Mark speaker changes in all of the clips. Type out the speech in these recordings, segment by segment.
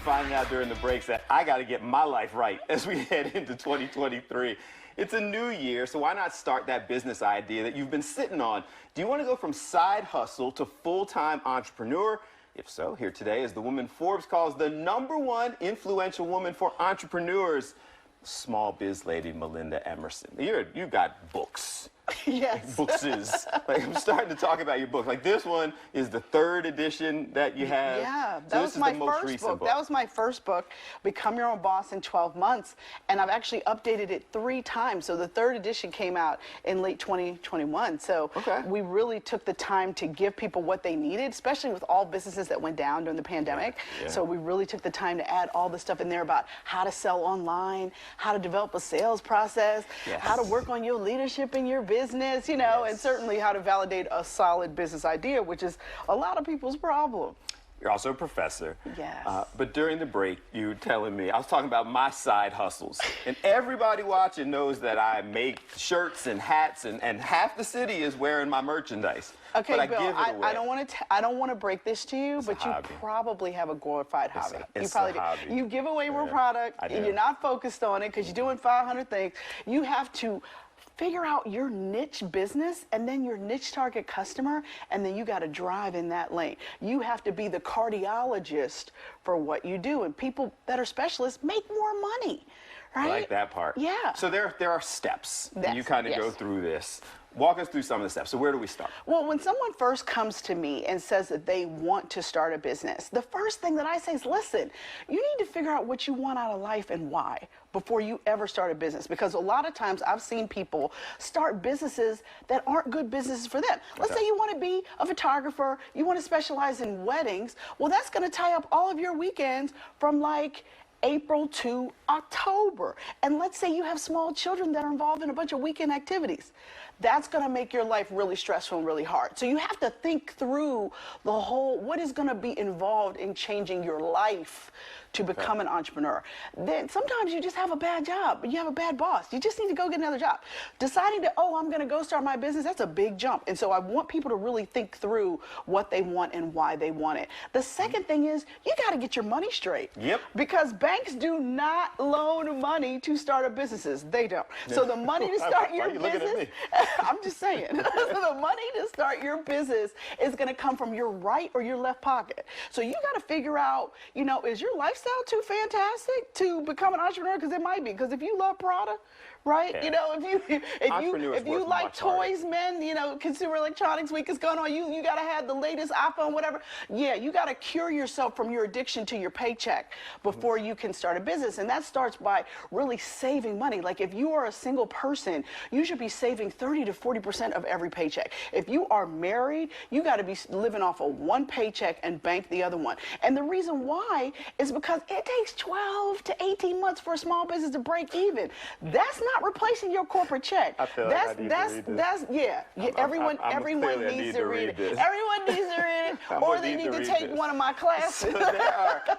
Speaker 1: finding out during the breaks that I got to get my life right as we head into 2023. It's a new year, so why not start that business idea that you've been sitting on? Do you want to go from side hustle to full-time entrepreneur? If so, here today is the woman Forbes calls the #1 influential woman for entrepreneurs, small biz lady Melinda Emerson. You got books.
Speaker 2: Yes.
Speaker 1: Bookses. Like, I'm starting to talk about your book. Like, this one is the 3rd edition that you have.
Speaker 2: Yeah,
Speaker 1: so
Speaker 2: that was my first
Speaker 1: book.
Speaker 2: That was my first book, Become Your Own Boss in 12 Months. And I've actually updated it 3 times. So the 3rd edition came out in late 2021. So we really took the time to give people what they needed, especially with all businesses that went down during the pandemic. Yeah. So we really took the time to add all the stuff in there about how to sell online, how to develop a sales process, how to work on your leadership in your business, you know, and certainly how to validate a solid business idea, which is a lot of people's problem.
Speaker 1: You're also a professor.
Speaker 2: Yes.
Speaker 1: But during the break, you were telling me, I was talking about my side hustles. And everybody watching knows that I make shirts and hats, and half the city is wearing my merchandise.
Speaker 2: Okay,
Speaker 1: but
Speaker 2: Bill,
Speaker 1: I
Speaker 2: I don't want to break this to you, but you probably have a glorified hobby. You probably do. You give away real product, and you're not focused on it because you're doing 500 things. You have to figure out your niche business and then your niche target customer, and then you got to drive in that lane. You have to be the cardiologist for what you do, and people that are specialists make more money, right?
Speaker 1: I like that part.
Speaker 2: Yeah.
Speaker 1: So there are steps, and you kind of go through this. Walk us through some of the steps. So where do we start?
Speaker 2: Well, when someone first comes to me and says that they want to start a business, the first thing that I say is, listen, you need to figure out what you want out of life and why before you ever start a business. Because a lot of times I've seen people start businesses that aren't good businesses for them. Let's say you want to be a photographer, you want to specialize in weddings. Well, that's going to tie up all of your weekends from like April to October. And let's say you have small children that are involved in a bunch of weekend activities. That's going to make your life really stressful and really hard. So you have to think through the whole, what is going to be involved in changing your life to become an entrepreneur. Then sometimes you just have a bad job, you have a bad boss. You just need to go get another job. Deciding to, oh, I'm going to go start my business, that's a big jump. And so I want people to really think through what they want and why they want it. The second thing is, you got to get your money straight.
Speaker 1: Yep.
Speaker 2: Because banks do not loan money to start businesses. They don't. So the money to start your business, I'm just saying, so the money to start your business is going to come from your right or your left pocket. So you got to figure out, you know, is your lifestyle too fantastic to become an entrepreneur? Because it might be. Because if you love Prada, right? Yeah. You know, if you like toys, men, you know, Consumer Electronics Week is going on. You got to have the latest iPhone, whatever. Yeah, you got to cure yourself from your addiction to your paycheck before you can start a business. And that starts by really saving money. Like, if you are a single person, you should be saving 30 to 40% of every paycheck. If you are married, you got to be living off of one paycheck and bank the other one. And the reason why is because it takes 12 to 18 months for a small business to break even. That's not replacing your corporate check.
Speaker 1: I feel like I need to read this.
Speaker 2: Everyone needs to read it. Everyone needs to read it, or they need to take one of my classes.
Speaker 1: So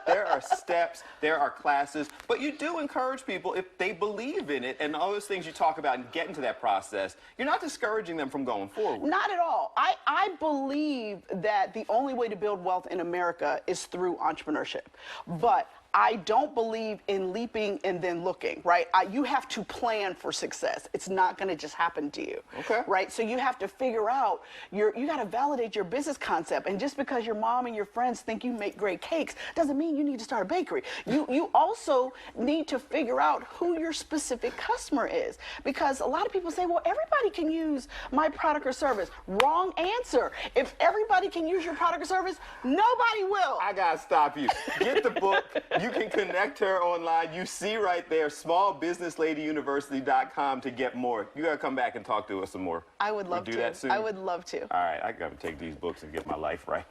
Speaker 1: there are steps, there are classes, but you do encourage people, if they believe in it and all those things you talk about and get into that process, you're not discouraging them from going forward.
Speaker 2: Not at all. I believe that the only way to build wealth in America is through entrepreneurship. But I don't believe in leaping and then looking, right? You have to plan for success. It's not going to just happen to you, right? So you have to figure out, you got to validate your business concept. And just because your mom and your friends think you make great cakes doesn't mean you need to start a bakery. You also need to figure out who your specific customer is. Because a lot of people say, well, everybody can use my product or service. Wrong answer. If everybody can use your product or service, nobody will.
Speaker 1: I got to stop you. Get the book. You can connect her online. You see right there, smallbusinessladyuniversity.com to get more. You got to come back and talk to us some more.
Speaker 2: I would love to.
Speaker 1: Do that soon?
Speaker 2: I would love to.
Speaker 1: All right, I got to take these books and get my life right.